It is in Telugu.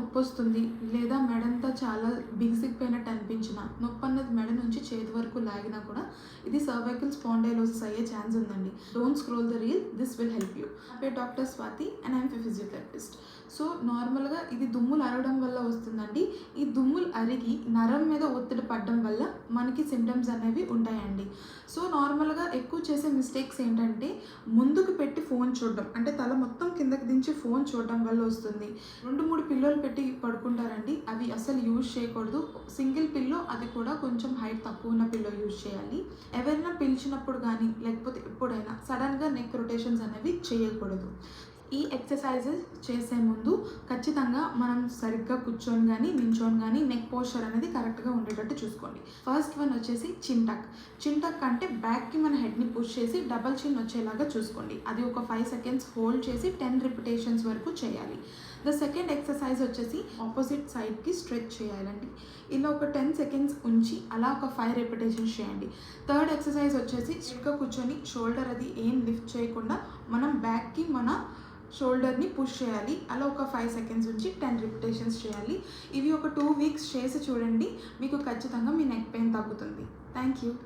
నొప్పి వస్తుంది లేదా మెడంతా చాలా బిగిసిపోయినట్టు అనిపించినా, నొప్పి అన్నది మెడ నుంచి చేతి వరకు లాగినా కూడా ఇది సర్వైకల్ స్పాండైలోసిస్ అయ్యే ఛాన్స్ ఉందండి. Don't scroll the reel, this will help you. నా పేరు doctor Swathi and I'm physiotherapist. So నార్మల్గా ఇది దుమ్ములు అరగడం వల్ల వస్తుందండి. ఈ దుమ్ములు అరిగి నరం మీద ఒత్తిడి పడడం వల్ల మనకి సిమ్టమ్స్ అనేవి ఉంటాయండి. సో నార్మల్గా ఎక్కువ చేసే మిస్టేక్స్ ఏంటంటే ముందుకు పెట్టి ఫోన్ చూడడం, అంటే తల మొత్తం కిందకి దించి ఫోన్ చూడడం వల్ల వస్తుంది. 2-3 పిల్లోలు పెట్టి పడుకుంటారండి, అవి అసలు యూజ్ చేయకూడదు. సింగిల్ పిల్లో, అది కూడా కొంచెం హైట్ తక్కువ ఉన్న పిల్లో యూజ్ చేయాలి. ఎవరైనా పిలిచినప్పుడు కానీ లేకపోతే ఎప్పుడైనా సడన్గా నెక్ రొటేషన్స్ అనేవి చేయకూడదు. ఈ ఎక్సర్సైజెస్ చేసే ముందు ఖచ్చితంగా మనం సరిగ్గా కూర్చొని కానీ నించొని కానీ నెక్ పోస్చర్ అనేది కరెక్ట్గా ఉండేటట్టు చూసుకోండి. ఫస్ట్ వన్ వచ్చేసి చిన్ టక్. చిన్ టక్ అంటే బ్యాక్కి మన హెడ్ని పుష్ చేసి డబల్ చిన్ వచ్చేలాగా చూసుకోండి. అది ఒక 5 సెకండ్స్ హోల్డ్ చేసి 10 రిపిటేషన్స్ వరకు చేయాలి. ద సెకండ్ ఎక్సర్సైజ్ వచ్చేసి ఆపోజిట్ సైడ్కి స్ట్రెచ్ చేయాలండి. ఇలా ఒక 10 సెకండ్స్ ఉంచి అలా ఒక 5 రిపిటేషన్స్ చేయండి. థర్డ్ ఎక్సర్సైజ్ వచ్చేసి స్ట్రెట్గా కూర్చొని షోల్డర్ అది ఏం లిఫ్ట్ చేయకుండా మనం బ్యాక్కి మన షోల్డర్ని పుష్ చేయాలి. అలా ఒక 5 సెకండ్స్ నుంచి 10 రిపిటేషన్స్ చేయాలి. ఇవి ఒక 2 వీక్స్ చేసి చూడండి, మీకు ఖచ్చితంగా మీ నెక్ పెయిన్ తగ్గుతుంది. Thank you.